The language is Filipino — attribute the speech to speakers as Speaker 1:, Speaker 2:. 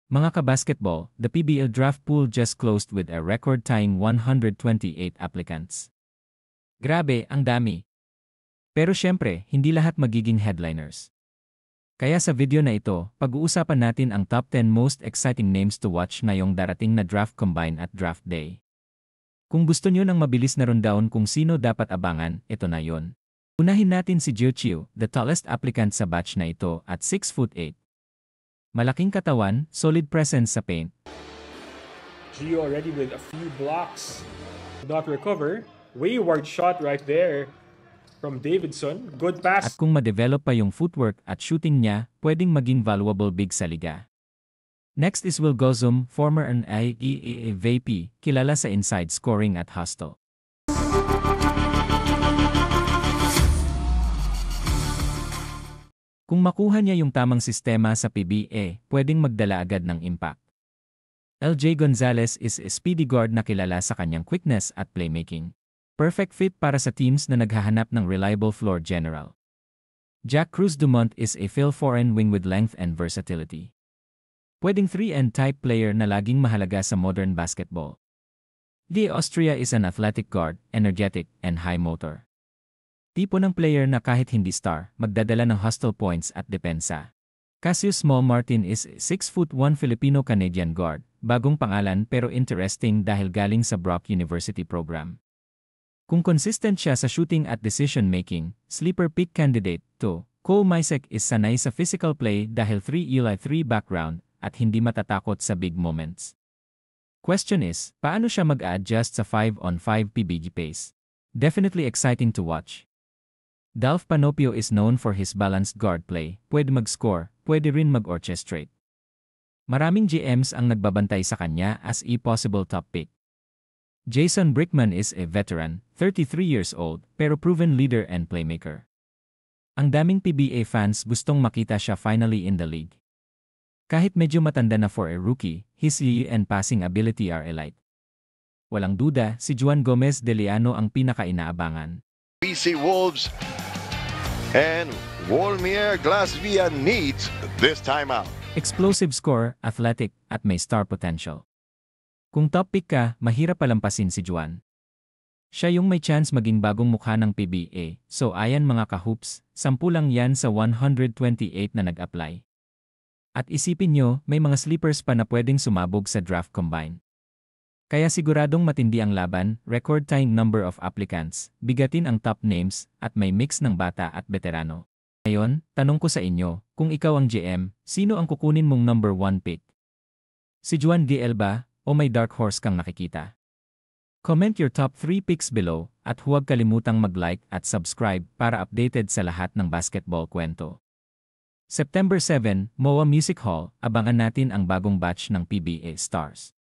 Speaker 1: Mga kabasketball, the PBL draft pool just closed with a record-tying 128 applicants. Grabe, ang dami. Pero syempre, hindi lahat magiging headliners. Kaya sa video na ito, pag-uusapan natin ang top 10 most exciting names to watch ngayong darating na draft combine at draft day. Kung gusto nyo ng mabilis na rundown kung sino dapat abangan, ito na yon. Unahin natin si Gio Chiu, the tallest applicant sa batch na ito at 6'8". Malaking katawan, solid presence sa paint.
Speaker 2: Gio already with a few blocks. Not recover. Wayward shot right there from Davidson. Good pass.
Speaker 1: At kung ma-develop pa yung footwork at shooting niya, pwedeng maging valuable big sa liga. Next is Will Gozum, former NIEA VP, kilala sa inside scoring at hustle. Kung makuha niya yung tamang sistema sa PBA, pwedeng magdala agad ng impact. LJ Gonzalez is a speedy guard na kilala sa kanyang quickness at playmaking. Perfect fit para sa teams na naghahanap ng reliable floor general. Jack Cruz Dumont is a foreign wing with length and versatility. Pwedeng 3-and type player na laging mahalaga sa modern basketball. Lee Austria is an athletic guard, energetic, and high motor. Tipo ng player na kahit hindi star, magdadala ng hustle points at depensa. Cassius Small Martin is 6'1" Filipino-Canadian guard, bagong pangalan pero interesting dahil galing sa Brock University program. Kung consistent siya sa shooting at decision-making, sleeper pick candidate to. Cole Misek is sanay sa physical play dahil 3 background at hindi matatakot sa big moments. Question is, paano siya mag-a-adjust sa 5-on-5 PBG pace? Definitely exciting to watch. Dalf Panopio is known for his balanced guard play, pwede mag-score, pwede rin mag-orchestrate. Maraming GMs ang nagbabantay sa kanya as a possible top pick. Jason Brickman is a veteran, 33 years old, pero proven leader and playmaker. Ang daming PBA fans gustong makita siya finally in the league. Kahit medyo matanda na for a rookie, his EE and passing ability are elite. Walang duda, si Juan Gomez de Liano ang pinaka-inaabangan.
Speaker 3: BC Wolves and Wolmir Glasvia needs this timeout.
Speaker 1: Explosive score, athletic, at may star potential. Kung top pick ka, mahirap palampasin si Juan. Siya yung may chance maging bagong mukha ng PBA, so ayan mga ka-hoops, 10 lang yan sa 128 na nag-apply. At isipin nyo, may mga sleepers pa na pwedeng sumabog sa draft combine. Kaya siguradong matindi ang laban, record-tying number of applicants, bigatin ang top names, at may mix ng bata at veterano. Ngayon, tanong ko sa inyo, kung ikaw ang GM, sino ang kukunin mong number 1 pick? Si Juan DL ba, o may dark horse kang nakikita? Comment your top 3 picks below, at huwag kalimutang mag-like at subscribe para updated sa lahat ng basketball kwento. September 7, MOA Music Hall, abangan natin ang bagong batch ng PBA Stars.